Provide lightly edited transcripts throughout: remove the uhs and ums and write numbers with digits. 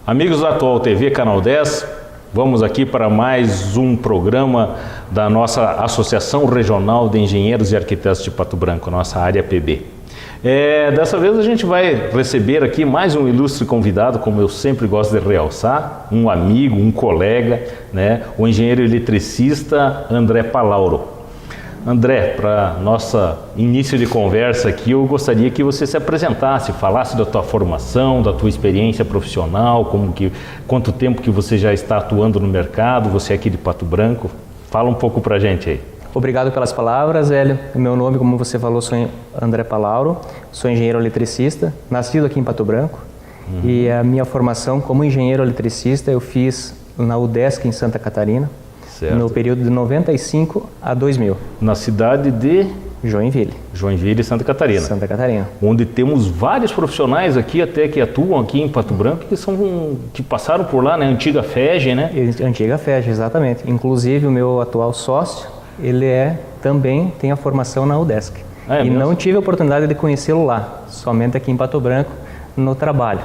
Amigos da Atual TV, Canal 10, vamos aqui para mais um programa da nossa Associação Regional de Engenheiros e Arquitetos de Pato Branco, nossa área PB. Dessa vez a gente vai receber aqui mais um ilustre convidado, como eu sempre gosto de realçar, um amigo, um colega, né, o engenheiro eletricista André Palauro. André, para nosso início de conversa aqui, eu gostaria que você se apresentasse, falasse da tua formação, da tua experiência profissional, quanto tempo que você já está atuando no mercado, você é aqui de Pato Branco. Fala um pouco para a gente aí. Obrigado pelas palavras, Hélio. Meu nome, como você falou, sou André Palauro, sou engenheiro eletricista, nascido aqui em Pato Branco. E a minha formação como engenheiro eletricista eu fiz na UDESC em Santa Catarina. Certo. No período de 95 a 2000. Na cidade de Joinville. Joinville, Santa Catarina. Santa Catarina. Onde temos vários profissionais aqui até que atuam aqui em Pato Branco que passaram por lá, né? Antiga FEG, né? Antiga FEG, exatamente. Inclusive o meu atual sócio, ele também tem a formação na UDESC. E não tive a oportunidade de conhecê-lo lá, somente aqui em Pato Branco, no trabalho.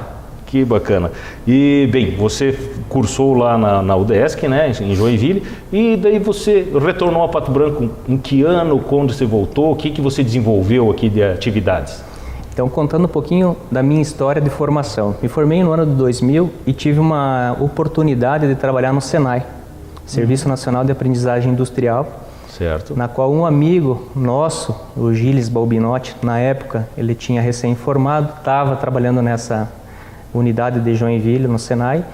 Que bacana. E, bem, você cursou lá na UDESC, né, em Joinville, e daí você retornou a Pato Branco em que ano, quando você voltou, o que você desenvolveu aqui de atividades? Então, contando um pouquinho da minha história de formação. Me formei no ano de 2000 e tive uma oportunidade de trabalhar no SENAI, Serviço Nacional de Aprendizagem Industrial, certo. Na qual um amigo nosso, o Gilles Balbinotti, na época, ele tinha recém-formado, estava trabalhando nessa unidade de Joinville, no SENAI,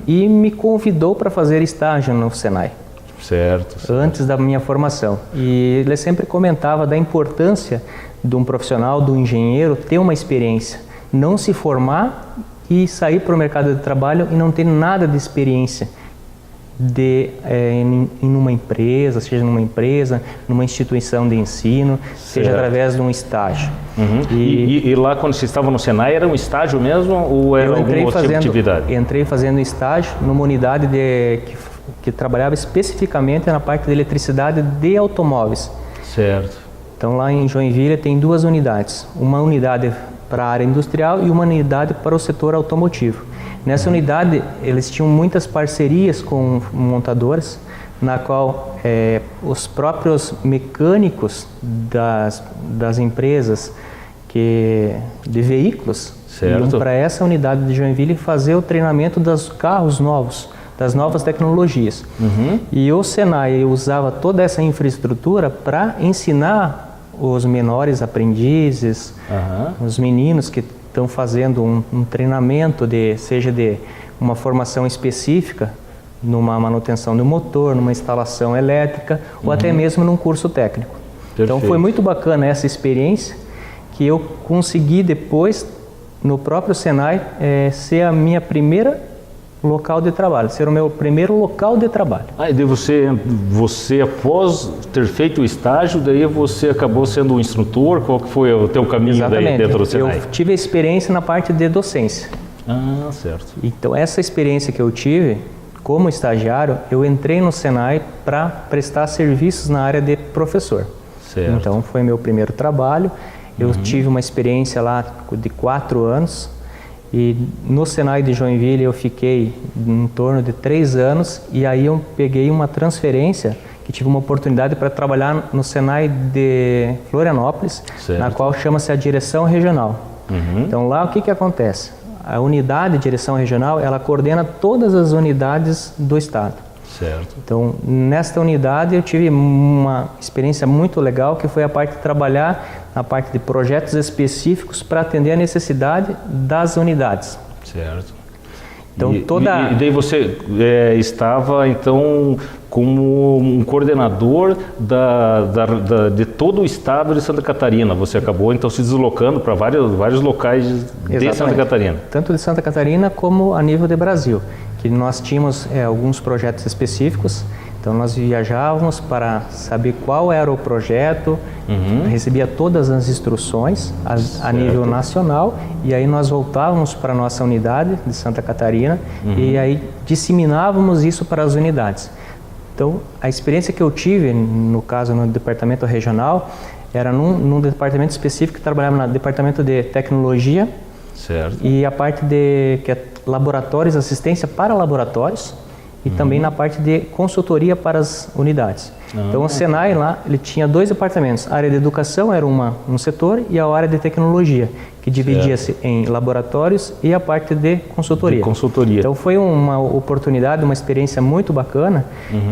e me convidou para fazer estágio no SENAI. Certo. Antes da minha formação. E ele sempre comentava da importância de um profissional, do engenheiro, ter uma experiência. Não se formar e sair para o mercado de trabalho e não ter nada de experiência em uma empresa, seja numa empresa, numa instituição de ensino, seja através de um estágio. E lá, quando você estava no SENAI, era um estágio mesmo ou era algum outro tipo de atividade? Entrei fazendo estágio numa unidade que trabalhava especificamente na parte de eletricidade de automóveis. Certo. Então lá em Joinville tem duas unidades, uma unidade para a área industrial e uma unidade para o setor automotivo. Nessa unidade, eles tinham muitas parcerias com montadoras, na qual os próprios mecânicos das empresas de veículos iam para essa unidade de Joinville fazer o treinamento dos carros novos, das novas tecnologias. E o SENAI usava toda essa infraestrutura para ensinar os menores aprendizes, os meninos que estão fazendo um treinamento, seja de uma formação específica, numa manutenção do motor, numa instalação elétrica, ou até mesmo num curso técnico. Perfeito. Então foi muito bacana essa experiência que eu consegui depois, no próprio SENAI, ser a minha primeira local de trabalho, ser o meu primeiro local de trabalho. E daí você após ter feito o estágio, daí você acabou sendo um instrutor? Qual que foi o teu caminho daí dentro do SENAI? Eu tive a experiência na parte de docência. Certo. Então essa experiência que eu tive como estagiário, eu entrei no SENAI para prestar serviços na área de professor. Certo. Então foi meu primeiro trabalho. Eu tive uma experiência lá de 4 anos. E no SENAI de Joinville eu fiquei em torno de 3 anos e aí eu peguei uma transferência que tive uma oportunidade para trabalhar no SENAI de Florianópolis, na qual chama-se a Direção Regional. Então lá o que acontece? A unidade de Direção Regional, ela coordena todas as unidades do estado. Certo. Então nesta unidade eu tive uma experiência muito legal que foi a parte de trabalhar na parte de projetos específicos para atender a necessidade das unidades. Certo. Então, e daí você estava, então, como um coordenador de todo o estado de Santa Catarina. Você acabou, então, se deslocando para vários locais de Santa Catarina. Tanto de Santa Catarina como a nível de Brasil, que nós tínhamos alguns projetos específicos. Então nós viajávamos para saber qual era o projeto, recebia todas as instruções a nível nacional e aí nós voltávamos para a nossa unidade de Santa Catarina e aí disseminávamos isso para as unidades. Então a experiência que eu tive, no caso no departamento regional, era num departamento específico que trabalhava no departamento de tecnologia Certo. E a parte que é laboratórios, assistência para laboratórios e também na parte de consultoria para as unidades. Então o Senai lá, ele tinha 2 departamentos. A área de educação era um setor e a área de tecnologia, que dividia-se em laboratórios e a parte de consultoria. Então foi uma oportunidade, uma experiência muito bacana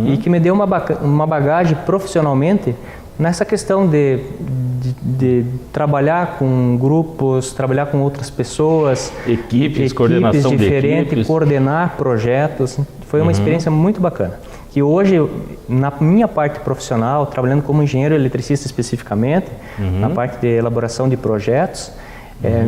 e que me deu uma bagagem profissionalmente nessa questão de trabalhar com grupos, trabalhar com outras pessoas, equipes coordenação diferentes, de equipes, coordenar projetos. Foi uma experiência muito bacana. Que hoje, na minha parte profissional, trabalhando como engenheiro eletricista especificamente, na parte de elaboração de projetos,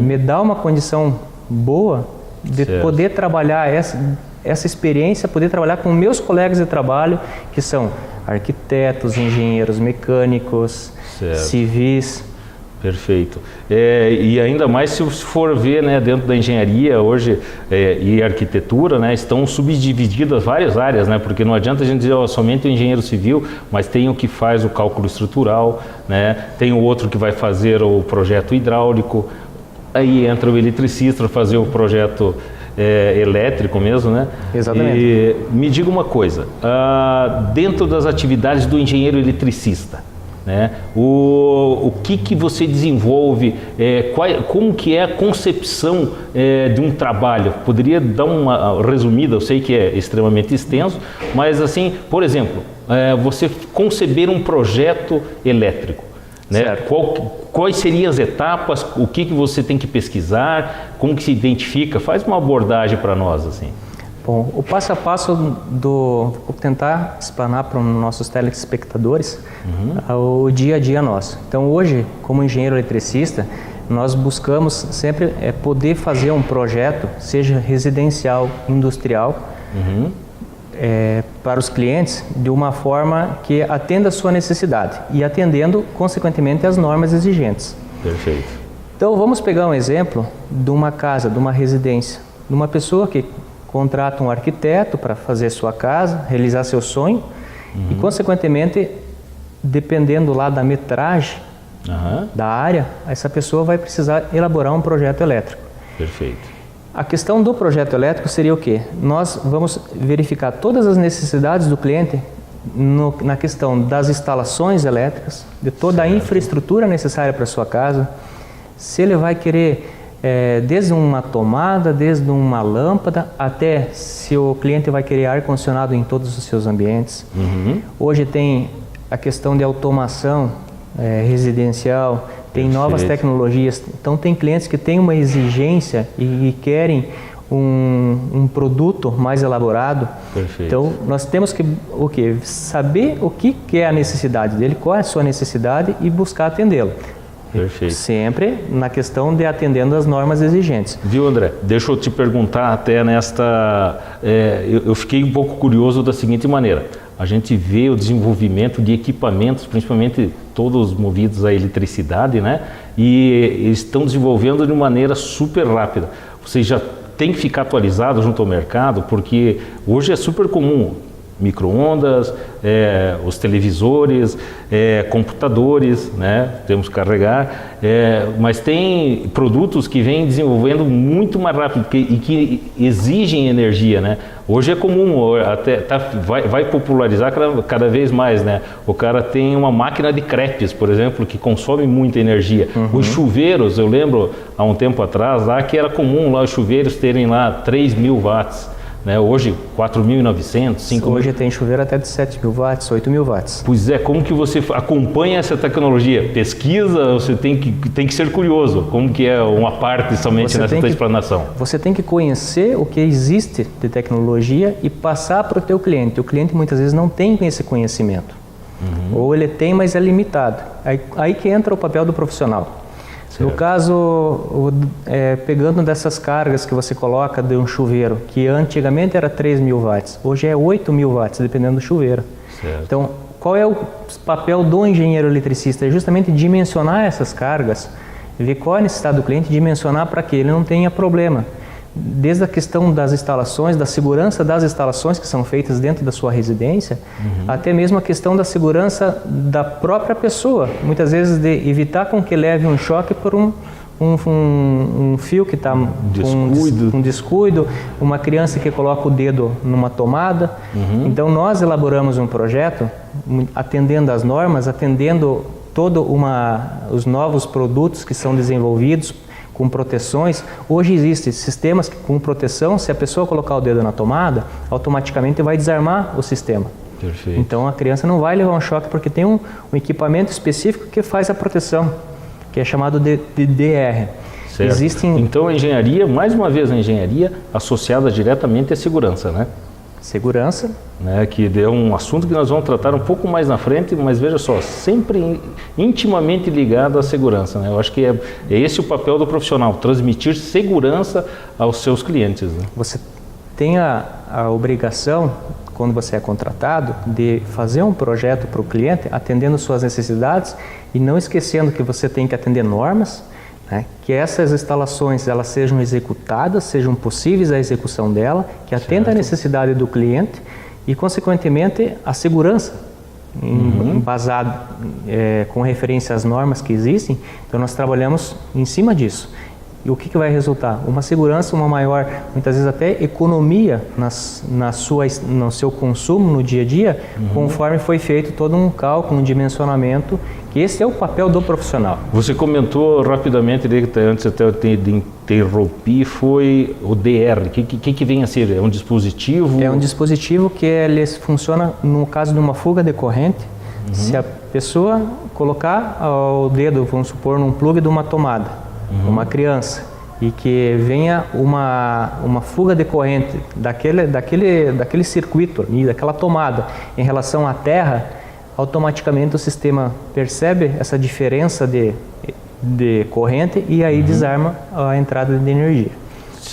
me dá uma condição boa de poder trabalhar essa experiência, poder trabalhar com meus colegas de trabalho, que são arquitetos, engenheiros mecânicos, civis. Perfeito. E ainda mais se for ver, né, dentro da engenharia hoje e arquitetura, né, estão subdivididas várias áreas, né, porque não adianta a gente dizer somente o engenheiro civil, mas tem o que faz o cálculo estrutural, né, tem o outro que vai fazer o projeto hidráulico, aí entra o eletricista para fazer o projeto elétrico mesmo, né? Exatamente. E me diga uma coisa, dentro das atividades do engenheiro eletricista, né? O que você desenvolve, como que é a concepção de um trabalho? Poderia dar uma resumida, eu sei que é extremamente extenso, mas assim, por exemplo, você conceber um projeto elétrico, né? Quais seriam as etapas, o que você tem que pesquisar, como que se identifica? Faz uma abordagem para nós, assim. Bom, o passo a passo vou tentar explanar para os nossos telespectadores o dia a dia nosso. Então hoje, como engenheiro eletricista, nós buscamos sempre poder fazer um projeto, seja residencial, industrial, para os clientes de uma forma que atenda a sua necessidade e atendendo, consequentemente, as normas exigentes. Perfeito. Então vamos pegar um exemplo de uma casa, de uma residência, de uma pessoa que contrata um arquiteto para fazer sua casa, realizar seu sonho e, consequentemente, dependendo lá da metragem da área, essa pessoa vai precisar elaborar um projeto elétrico. Perfeito. A questão do projeto elétrico seria o quê? Nós vamos verificar todas as necessidades do cliente na questão das instalações elétricas, de toda a infraestrutura necessária para a sua casa, se ele vai querer desde uma tomada, desde uma lâmpada, até se o cliente vai querer ar-condicionado em todos os seus ambientes. Hoje tem a questão de automação residencial, tem novas tecnologias. Então tem clientes que têm uma exigência e querem um produto mais elaborado. Perfeito. Então nós temos que saber o que é a necessidade dele, qual é a sua necessidade e buscar atendê-lo. Perfeito. Sempre na questão de atendendo as normas exigentes. Viu, André? Deixa eu te perguntar até nesta... eu fiquei um pouco curioso da seguinte maneira. A gente vê o desenvolvimento de equipamentos, principalmente todos movidos à eletricidade, né? E estão desenvolvendo de maneira super rápida. Você já tem que ficar atualizado junto ao mercado, porque hoje é super comum micro-ondas, os televisores, computadores, né? Temos que carregar, mas tem produtos que vêm desenvolvendo muito mais rápido e que exigem energia, né? Hoje é comum, até vai popularizar cada vez mais, né? O cara tem uma máquina de crepes, por exemplo, que consome muita energia. Os chuveiros, eu lembro há um tempo atrás lá que era comum lá os chuveiros terem lá 3.000 watts. Né? Hoje 4.900, 5.000. Hoje tem chuveiro até de 7.000 watts, 8.000 watts. Pois é, como que você acompanha essa tecnologia? Pesquisa, você tem que ser curioso, como que é uma parte somente nessa tua explanação? Você tem que conhecer o que existe de tecnologia e passar para o teu cliente. O cliente muitas vezes não tem esse conhecimento. Ou ele tem, mas é limitado. Aí que entra o papel do profissional. Certo. No caso, pegando dessas cargas que você coloca de um chuveiro, que antigamente era 3.000 watts, hoje é 8.000 watts, dependendo do chuveiro. Certo. Então, qual é o papel do engenheiro eletricista? É justamente dimensionar essas cargas, ver qual é a necessidade do cliente, dimensionar para que ele não tenha problema. Desde a questão das instalações, da segurança das instalações que são feitas dentro da sua residência, até mesmo a questão da segurança da própria pessoa. Muitas vezes de evitar com que leve um choque por um fio que está com descuido, uma criança que coloca o dedo numa tomada. Então nós elaboramos um projeto atendendo às normas, atendendo os novos produtos que são desenvolvidos com proteções. Hoje existem sistemas com proteção, se a pessoa colocar o dedo na tomada, automaticamente vai desarmar o sistema. Perfeito. Então a criança não vai levar um choque porque tem um equipamento específico que faz a proteção, que é chamado de DR. Certo. Então a engenharia, mais uma vez a engenharia associada diretamente à segurança, né? Segurança. Né, que é um assunto que nós vamos tratar um pouco mais na frente, mas veja só, sempre intimamente ligado à segurança, né? Eu acho que é esse o papel do profissional, transmitir segurança aos seus clientes, né? Você tem a obrigação, quando você é contratado, de fazer um projeto para o cliente, atendendo suas necessidades e não esquecendo que você tem que atender normas, né? Que essas instalações elas sejam executadas, sejam possíveis a execução dela, que atenda à necessidade do cliente e, consequentemente, a segurança, embasado com referência às normas que existem. Então, nós trabalhamos em cima disso. E o que vai resultar? Uma segurança, uma maior, muitas vezes até economia no seu consumo no dia a dia, conforme foi feito todo um cálculo, um dimensionamento, que esse é o papel do profissional. Você comentou rapidamente, antes até de interromper, foi o DR. O que vem a ser? É um dispositivo? É um dispositivo que ele funciona no caso de uma fuga de corrente. Se a pessoa colocar o dedo, vamos supor, num plugue de uma tomada, uma criança, e que venha uma fuga de corrente daquele circuito, daquela tomada em relação à terra, automaticamente o sistema percebe essa diferença de corrente e aí desarma a entrada de energia.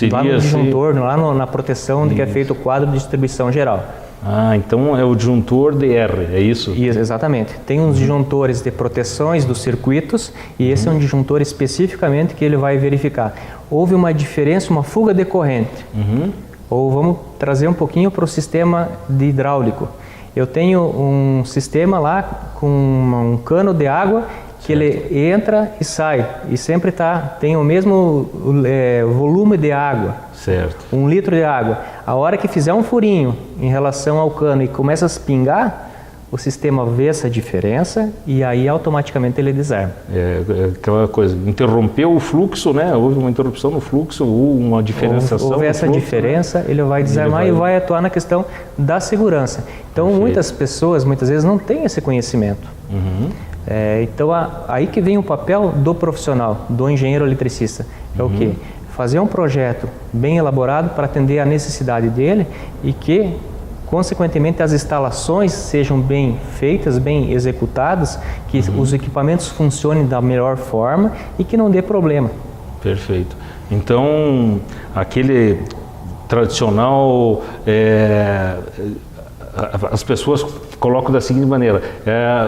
Lá no disjuntor, lá na proteção que é feito o quadro de distribuição geral. Ah, então é o disjuntor DR, é isso? Isso, exatamente. Tem uns disjuntores de proteções dos circuitos e esse é um disjuntor especificamente que ele vai verificar. Houve uma diferença, uma fuga de corrente. Ou vamos trazer um pouquinho para o sistema de hidráulico. Eu tenho um sistema lá com um cano de água que ele entra e sai e sempre tem o mesmo volume de água. Certo. 1 litro de água. A hora que fizer um furinho em relação ao cano e começa a pingar, o sistema vê essa diferença e aí automaticamente ele desarma. É aquela coisa, interrompeu o fluxo, né? Houve uma interrupção no fluxo ou uma diferenciação. Houve essa diferença, ele vai desarmar e vai atuar na questão da segurança. Então muitas pessoas, muitas vezes, não têm esse conhecimento. Então aí que vem o papel do profissional, do engenheiro eletricista. É o quê? Fazer um projeto bem elaborado para atender a necessidade dele e que, consequentemente, as instalações sejam bem feitas, bem executadas, que os equipamentos funcionem da melhor forma e que não dê problema. Perfeito. Então, aquele tradicional, as pessoas colocam da seguinte maneira: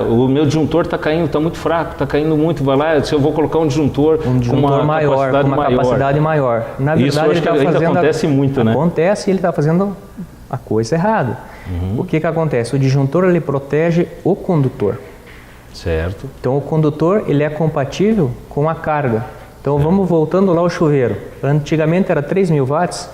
o meu disjuntor está caindo, está muito fraco, está caindo muito, vai lá, se eu vou colocar um disjuntor com uma maior, capacidade maior. Na verdade, isso acho que ainda acontece muito, né? Acontece e ele está fazendo a coisa errada. O que acontece? O disjuntor ele protege o condutor. Certo. Então o condutor ele é compatível com a carga. Então vamos voltando lá ao chuveiro. Antigamente era 3.000 watts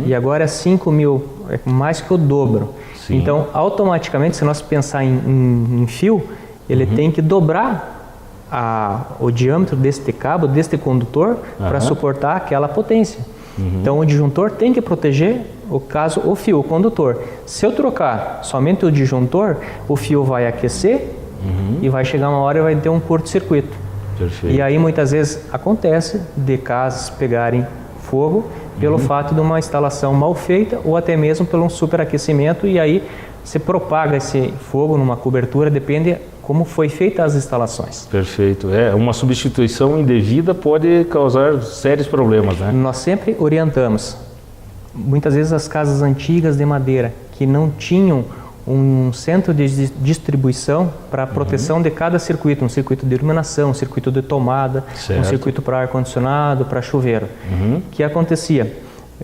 e agora é 5.000, é mais que o dobro. Sim. Então, automaticamente, se nós pensar em fio, ele tem que dobrar o diâmetro deste cabo, deste condutor, para suportar aquela potência. Então, o disjuntor tem que proteger, o fio, o condutor. Se eu trocar somente o disjuntor, o fio vai aquecer e vai chegar uma hora e vai ter um curto-circuito. Perfeito. E aí, muitas vezes, acontece de casas pegarem fogo pelo fato de uma instalação mal feita ou até mesmo pelo superaquecimento e aí se propaga esse fogo numa cobertura, depende como foi feita as instalações. Perfeito. Uma substituição indevida pode causar sérios problemas, né? Nós sempre orientamos, muitas vezes as casas antigas de madeira que não tinham um centro de distribuição para a proteção de cada circuito, um circuito de iluminação, um circuito de tomada, um circuito para ar-condicionado, para chuveiro. O que acontecia?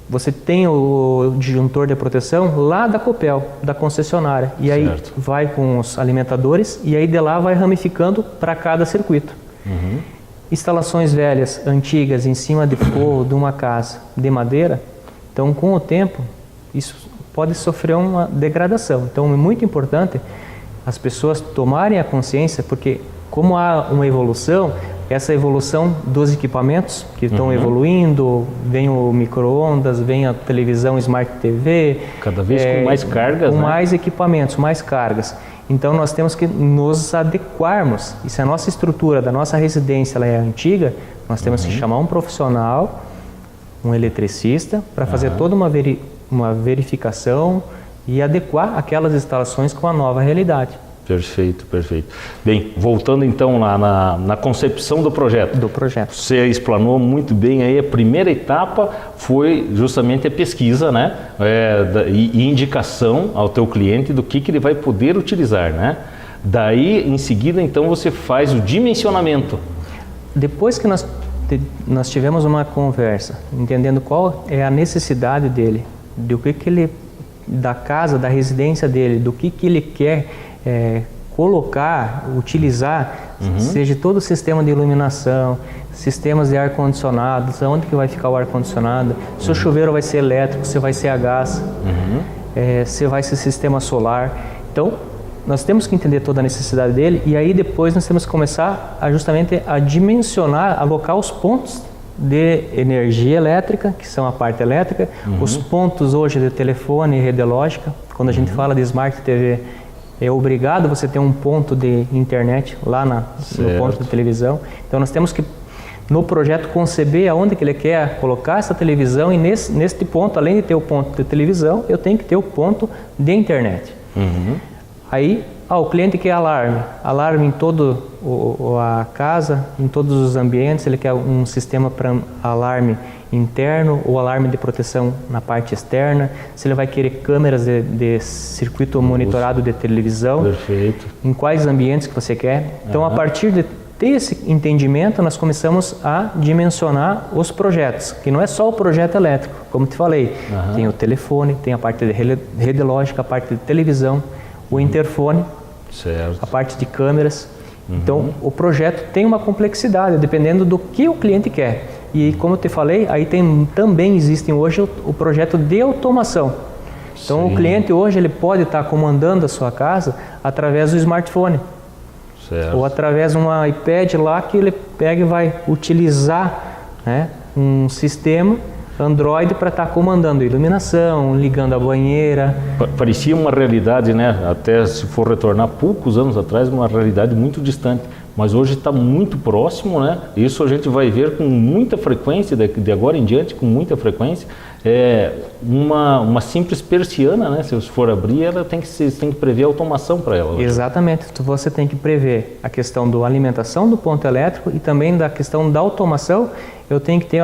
Você tem o disjuntor de proteção lá da Copel, da concessionária, e aí vai com os alimentadores e aí de lá vai ramificando para cada circuito. instalações velhas, antigas, em cima de forro de uma casa de madeira, então com o tempo isso pode sofrer uma degradação. Então é muito importante as pessoas tomarem a consciência, porque como há uma evolução, essa evolução dos equipamentos que estão evoluindo, vem o micro-ondas, vem a televisão Smart TV. Cada vez com mais cargas, com né? mais equipamentos, mais cargas. Então nós temos que nos adequarmos. E se a nossa estrutura da nossa residência ela é antiga, nós temos que chamar um profissional, um eletricista, para fazer toda uma verificação e adequar aquelas instalações com a nova realidade. Perfeito, perfeito. Bem, voltando então lá na concepção do projeto. Do projeto. Você explanou muito bem aí, a primeira etapa foi justamente a pesquisa, né? E indicação ao teu cliente do que ele vai poder utilizar, né? Daí, em seguida, então, você faz o dimensionamento. Depois que nós tivemos uma conversa, entendendo qual é a necessidade dele, do que ele, da casa, da residência dele, do que ele quer colocar, utilizar, seja todo o sistema de iluminação, sistemas de ar-condicionado, onde que vai ficar o ar-condicionado, se o chuveiro vai ser elétrico, se vai ser a gás, se vai ser sistema solar. Então, nós temos que entender toda a necessidade dele e aí depois nós temos que começar justamente a dimensionar, alocar os pontos de energia elétrica, que são a parte elétrica, os pontos hoje de telefone e rede lógica. Quando a gente fala de Smart TV, é obrigado você ter um ponto de internet lá no ponto de televisão. Então nós temos que, no projeto, conceber aonde que ele quer colocar essa televisão e neste ponto, além de ter o ponto de televisão, eu tenho que ter o ponto de internet. Aí, o cliente quer alarme em toda a casa, em todos os ambientes, ele quer um sistema para alarme interno ou alarme de proteção na parte externa, se ele vai querer câmeras de circuito monitorado de televisão. Perfeito. Em quais ambientes que você quer. Então, a partir de ter esse entendimento, nós começamos a dimensionar os projetos, que não é só o projeto elétrico, como te falei, tem o telefone, tem a parte de rede lógica, a parte de televisão, o interfone, a parte de câmeras. Então, o projeto tem uma complexidade, dependendo do que o cliente quer. E como eu te falei, aí também existem hoje o projeto de automação. Então, o cliente hoje ele pode estar comandando a sua casa através do smartphone. Ou através de um iPad lá que ele pega e vai utilizar, né, um sistema Android para estar comandando iluminação, ligando a banheira. Parecia uma realidade, né? Até se for retornar poucos anos atrás, uma realidade muito distante. Mas hoje está muito próximo, né? Isso a gente vai ver com muita frequência, de agora em diante, com muita frequência. Uma simples persiana, né? Se você for abrir, ela tem que prever automação para ela. Hoje. Exatamente. Você tem que prever a questão da alimentação do ponto elétrico e também da questão da automação. Eu tenho que ter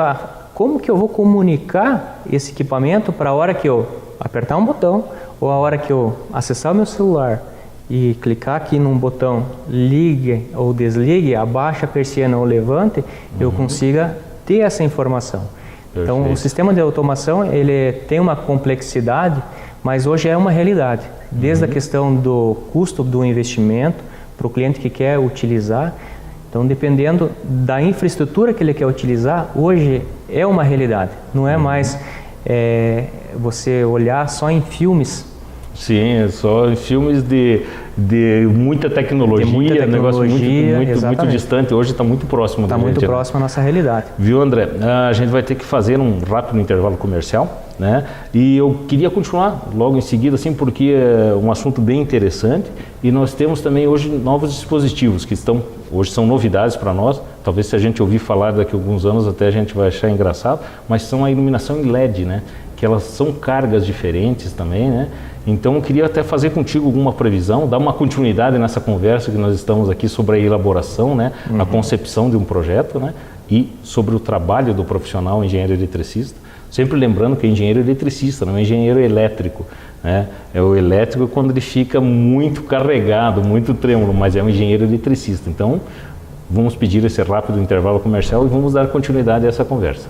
como que eu vou comunicar esse equipamento para a hora que eu apertar um botão ou a hora que eu acessar o meu celular e clicar aqui num botão ligue ou desligue, abaixa a persiana ou levante, eu consiga ter essa informação. Perfeito. Então, o sistema de automação, ele tem uma complexidade, mas hoje é uma realidade. Desde a questão do custo do investimento para o cliente que quer utilizar. Então, dependendo da infraestrutura que ele quer utilizar, hoje é uma realidade. Não é mais você olhar só em filmes. Sim, é só em filmes de muita tecnologia, negócio muito distante. Hoje está muito próximo. Está muito próximo à nossa realidade. Viu, André? A gente vai ter que fazer um rápido intervalo comercial, né? E eu queria continuar logo em seguida, assim, porque é um assunto bem interessante. E nós temos também hoje novos dispositivos que hoje são novidades para nós. Talvez se a gente ouvir falar daqui a alguns anos até a gente vai achar engraçado, mas são a iluminação em LED, né? Que elas são cargas diferentes também, né? Então eu queria até fazer contigo alguma previsão, dar uma continuidade nessa conversa que nós estamos aqui sobre a elaboração, né? A concepção de um projeto, né? E sobre o trabalho do profissional engenheiro eletricista. Sempre lembrando que é engenheiro eletricista, não é engenheiro elétrico, né? É o elétrico quando ele fica muito carregado, muito trêmulo, mas é um engenheiro eletricista. Então vamos pedir esse rápido intervalo comercial e vamos dar continuidade a essa conversa.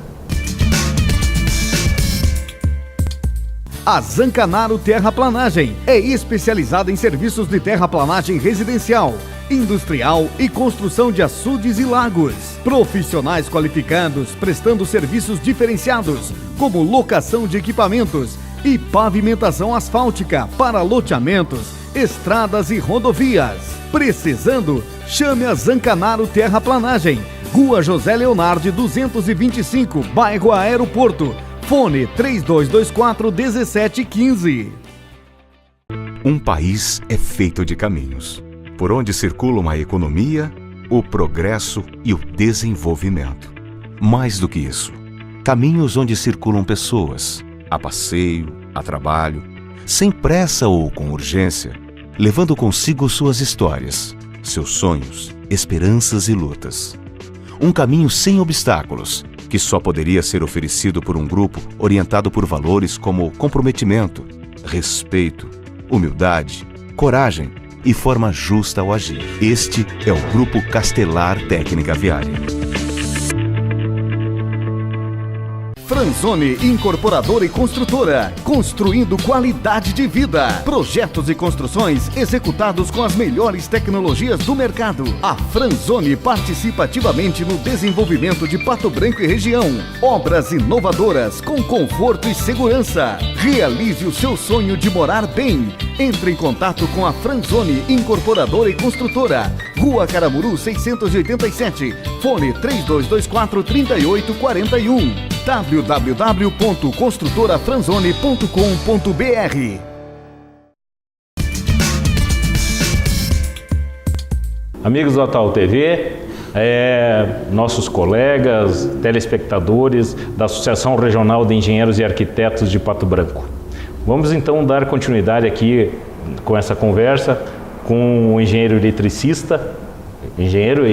A Zancanaro Terraplanagem é especializada em serviços de terraplanagem residencial industrial e construção de açudes e lagos. Profissionais qualificados prestando serviços diferenciados, como locação de equipamentos e pavimentação asfáltica para loteamentos, estradas e rodovias. Precisando? Chame a Zancanaro Terraplanagem, Rua José Leonardi 225, bairro Aeroporto. Fone 3224-1715. Um país é feito de caminhos, por onde circulam a economia, o progresso e o desenvolvimento. Mais do que isso, caminhos onde circulam pessoas, a passeio, a trabalho, sem pressa ou com urgência, levando consigo suas histórias, seus sonhos, esperanças e lutas. Um caminho sem obstáculos, que só poderia ser oferecido por um grupo orientado por valores como comprometimento, respeito, humildade, coragem e forma justa ao agir. Este é o Grupo Castelar Técnica Viária. Franzoni Incorporadora e Construtora, construindo qualidade de vida. Projetos e construções executados com as melhores tecnologias do mercado. A Franzoni participa ativamente no desenvolvimento de Pato Branco e região. Obras inovadoras com conforto e segurança. Realize o seu sonho de morar bem. Entre em contato com a Franzoni Incorporadora e Construtora. Rua Caramuru 687. Fone 3224-3841. www.construtorafranzoni.com.br. Amigos da Tal TV, nossos colegas, telespectadores da Associação Regional de Engenheiros e Arquitetos de Pato Branco. Vamos então dar continuidade aqui com essa conversa com o engenheiro e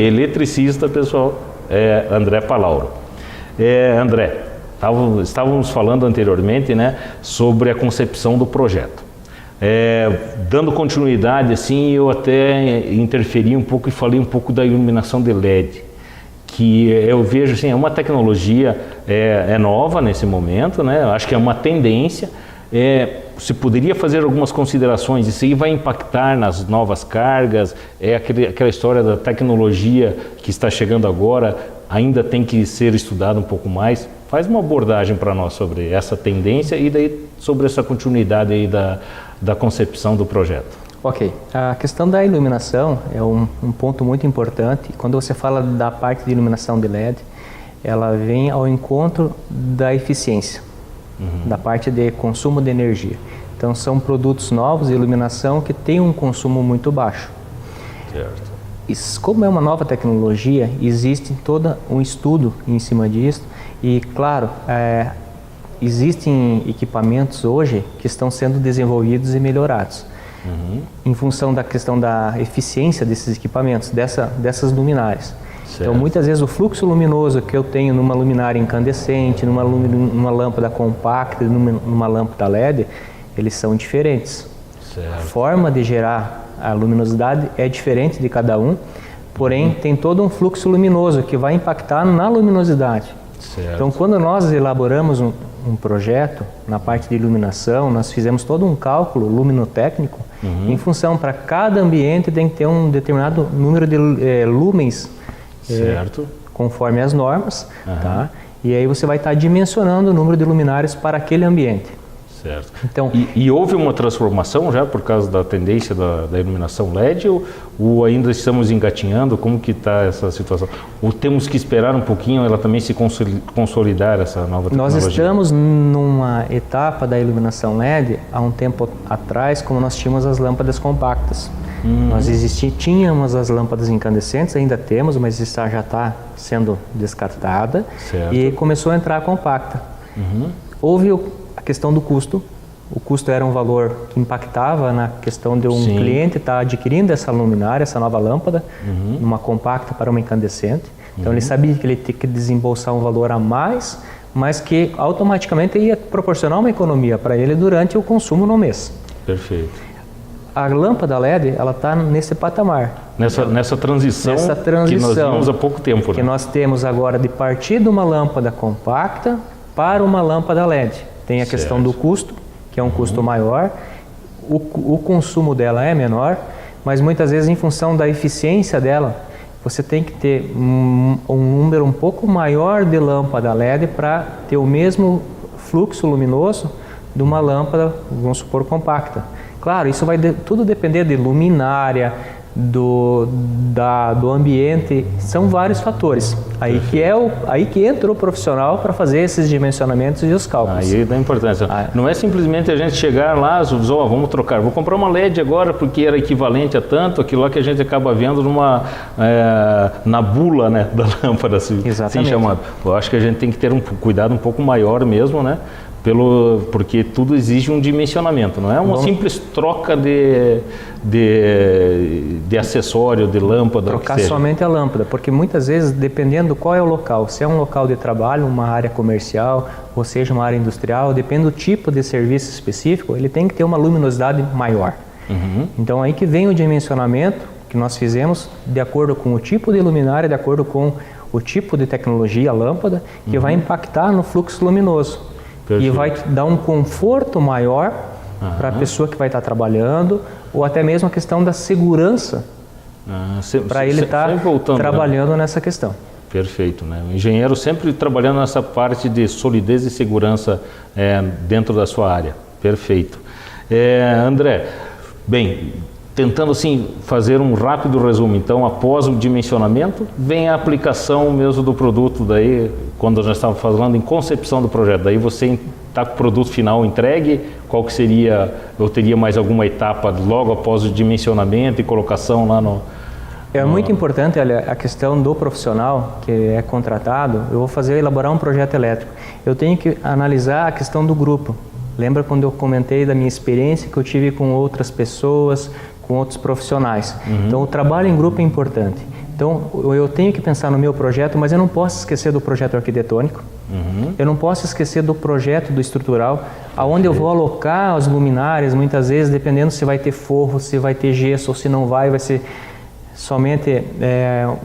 eletricista, pessoal, André Palauro. André, estávamos falando anteriormente, né, sobre a concepção do projeto. Dando continuidade, assim, eu até interferi um pouco e falei um pouco da iluminação de LED, que eu vejo, assim, é uma tecnologia nova nesse momento, né? Acho que é uma tendência. Se poderia fazer algumas considerações, isso aí vai impactar nas novas cargas, aquela história da tecnologia que está chegando agora, ainda tem que ser estudado um pouco mais. Faz uma abordagem para nós sobre essa tendência e daí sobre essa continuidade aí da concepção do projeto. Ok, a questão da iluminação é um ponto muito importante. Quando você fala da parte de iluminação de LED, ela vem ao encontro da eficiência, da parte de consumo de energia. Então são produtos novos de iluminação que têm um consumo muito baixo. Certo. Como é uma nova tecnologia, existe todo um estudo em cima disso e, claro, existem equipamentos hoje que estão sendo desenvolvidos e melhorados em função da questão da eficiência desses equipamentos, dessas luminárias. Certo. Então, muitas vezes o fluxo luminoso que eu tenho numa luminária incandescente, numa lâmpada compacta, numa lâmpada LED, eles são diferentes. Certo. A forma de gerar a luminosidade é diferente de cada um, porém tem todo um fluxo luminoso que vai impactar na luminosidade. Certo. Então, quando nós elaboramos um projeto na parte de iluminação, nós fizemos todo um cálculo luminotécnico em função, para cada ambiente tem que ter um determinado número de lumens, certo, conforme as normas, tá? E aí você vai estar dimensionando o número de luminárias para aquele ambiente. Certo. Então, e houve uma transformação já por causa da tendência da iluminação LED ou ainda estamos engatinhando? Como que está essa situação? Ou temos que esperar um pouquinho ela também se consolidar, essa nova tecnologia? Nós estamos numa etapa da iluminação LED há um tempo atrás, como nós tínhamos as lâmpadas compactas. Nós tínhamos as lâmpadas incandescentes, ainda temos, mas já está sendo descartada. Certo. E começou a entrar a compacta. Houve a questão do custo. O custo era um valor que impactava na questão de um cliente estar adquirindo essa luminária, essa nova lâmpada, uma compacta para uma incandescente. Então ele sabia que ele tinha que desembolsar um valor a mais, mas que automaticamente ia proporcionar uma economia para ele durante o consumo no mês. Perfeito. A lâmpada LED, ela está nesse patamar. Nessa transição que nós vimos há pouco tempo. Que nós temos agora de partir de uma lâmpada compacta para uma lâmpada LED. Tem a questão do custo, que é um custo maior. O consumo dela é menor, mas muitas vezes em função da eficiência dela, você tem que ter um número um pouco maior de lâmpada LED para ter o mesmo fluxo luminoso de uma lâmpada, vamos supor, compacta. Claro, isso vai tudo depender de luminária, do ambiente, são vários fatores. Aí que entra o profissional para fazer esses dimensionamentos e os cálculos. Aí dá importância. Não é simplesmente a gente chegar lá, vamos trocar, vou comprar uma LED agora porque era equivalente a tanto, aquilo lá que a gente acaba vendo na bula, né, da lâmpada, assim chamado. Eu acho que a gente tem que ter um cuidado um pouco maior mesmo, né? Porque tudo exige um dimensionamento, não é uma simples troca de acessório, de lâmpada. Trocar somente a lâmpada, porque muitas vezes, dependendo qual é o local, se é um local de trabalho, uma área comercial, ou seja, uma área industrial, depende do tipo de serviço específico, ele tem que ter uma luminosidade maior. Então aí que vem o dimensionamento que nós fizemos de acordo com o tipo de luminária, de acordo com o tipo de tecnologia, a lâmpada, que vai impactar no fluxo luminoso. Perfeito. E vai dar um conforto maior para a pessoa que vai estar trabalhando, ou até mesmo a questão da segurança, para ele estar trabalhando nessa questão. Perfeito, né? O engenheiro sempre trabalhando nessa parte de solidez e segurança dentro da sua área. Perfeito. André, bem, tentando assim fazer um rápido resumo, então após o dimensionamento vem a aplicação mesmo do produto, daí quando nós estávamos falando em concepção do projeto, daí você está com o produto final entregue, qual que seria, eu teria mais alguma etapa logo após o dimensionamento e colocação lá no... É muito importante a questão do profissional que é contratado. Eu vou elaborar um projeto elétrico, eu tenho que analisar a questão do grupo. Lembra quando eu comentei da minha experiência que eu tive com outras pessoas, com outros profissionais? Então o trabalho em grupo é importante. Então eu tenho que pensar no meu projeto, mas eu não posso esquecer do projeto arquitetônico, eu não posso esquecer do projeto do estrutural, aonde eu vou alocar as luminárias, muitas vezes dependendo se vai ter forro, se vai ter gesso ou se não vai ser somente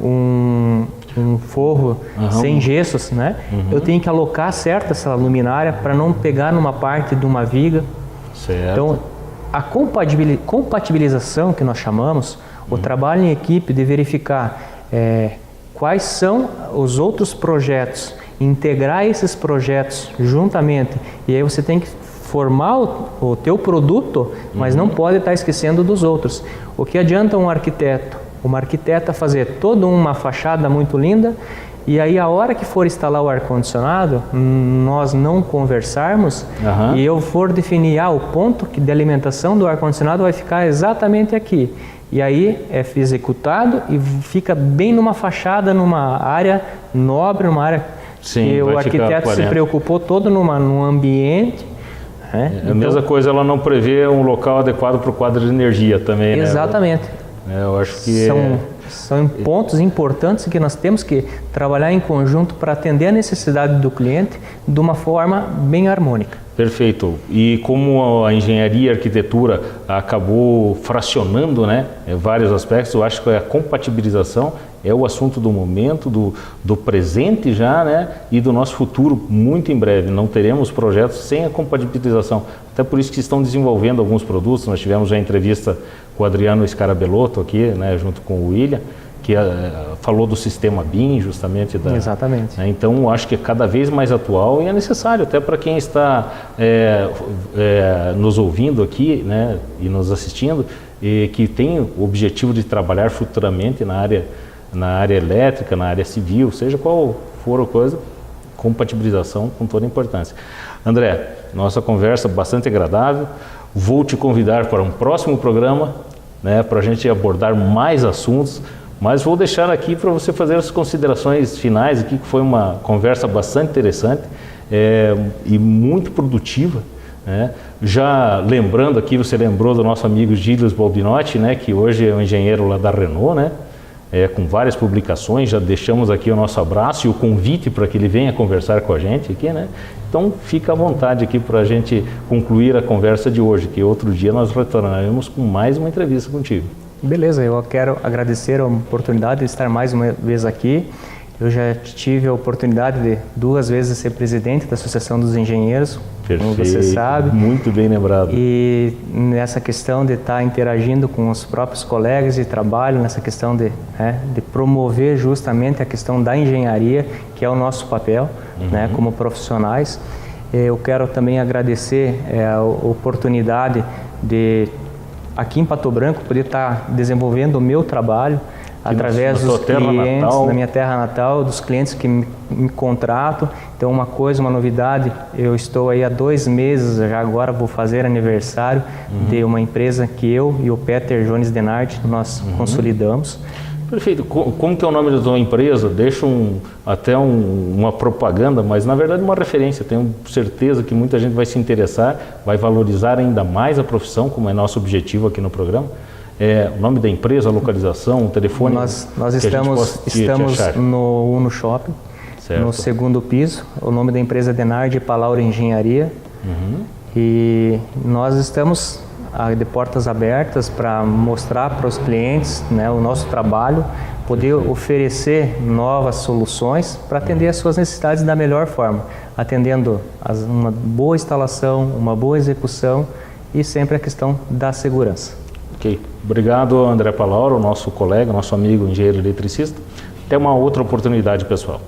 um forro sem gessos, né? Eu tenho que alocar certo essa luminária para não pegar numa parte de uma viga. Certo. Então a compatibilização que nós chamamos, o trabalho em equipe de verificar quais são os outros projetos, integrar esses projetos juntamente, e aí você tem que formar o teu produto, mas não pode estar esquecendo dos outros. O que adianta uma arquiteta fazer toda uma fachada muito linda, e aí a hora que for instalar o ar-condicionado, nós não conversarmos e eu for definir o ponto de alimentação do ar-condicionado vai ficar exatamente aqui. E aí é executado e fica bem numa fachada, numa área nobre, numa área que o arquiteto se preocupou todo num ambiente. A mesma coisa, ela não prevê um local adequado para o quadro de energia também, né? Exatamente. Eu acho que são pontos importantes que nós temos que trabalhar em conjunto para atender a necessidade do cliente de uma forma bem harmônica. Perfeito. E como a engenharia e a arquitetura acabou fracionando, né, vários aspectos, eu acho que a compatibilização é o assunto do momento, do presente já, né, e do nosso futuro muito em breve. Não teremos projetos sem a compatibilização. Até por isso que estão desenvolvendo alguns produtos. Nós tivemos já a entrevista com o Adriano Scarabellotto aqui, né, junto com o William, que falou do sistema BIM, justamente. Exatamente. Né, então, acho que é cada vez mais atual e é necessário, até para quem está nos ouvindo aqui, né, e nos assistindo, e que tem o objetivo de trabalhar futuramente na área elétrica, na área civil, seja qual for a coisa, compatibilização com toda a importância. André, nossa conversa bastante agradável. Vou te convidar para um próximo programa, né, para a gente abordar mais assuntos, mas vou deixar aqui para você fazer as considerações finais aqui, que foi uma conversa bastante interessante e muito produtiva, né? Já lembrando aqui, você lembrou do nosso amigo Gilles Balbinotti, né, que hoje é um engenheiro lá da Renault, né? Com várias publicações, já deixamos aqui o nosso abraço e o convite para que ele venha conversar com a gente aqui, né? Então fica à vontade aqui para a gente concluir a conversa de hoje, que outro dia nós retornaremos com mais uma entrevista contigo. Beleza, eu quero agradecer a oportunidade de estar mais uma vez aqui. Eu já tive a oportunidade de 2 vezes ser presidente da Associação dos Engenheiros, como você sabe. Muito bem lembrado. E nessa questão de estar interagindo com os próprios colegas de trabalho, nessa questão de promover justamente a questão da engenharia, que é o nosso papel, né, como profissionais. Eu quero também agradecer a oportunidade de, aqui em Pato Branco, poder estar desenvolvendo o meu trabalho através dos clientes, na minha terra natal, dos clientes que me contratam. Então, uma novidade, eu estou aí há 2 meses, já agora vou fazer aniversário de uma empresa que eu e o Peter Jones Denart, nós consolidamos. Perfeito. Como que é o nome da tua empresa? Deixa uma propaganda, mas na verdade uma referência. Tenho certeza que muita gente vai se interessar, vai valorizar ainda mais a profissão, como é nosso objetivo aqui no programa. O nome da empresa, a localização, o telefone. Nós estamos no Uno Shopping, certo, no 2º piso. O nome da empresa é Denard Palauro Engenharia. E nós estamos de portas abertas para mostrar para os clientes, né, o nosso trabalho, poder oferecer novas soluções para atender as suas necessidades da melhor forma, atendendo uma boa instalação, uma boa execução e sempre a questão da segurança. Ok. Obrigado, André Palauro, nosso colega, nosso amigo engenheiro eletricista. Até uma outra oportunidade, pessoal.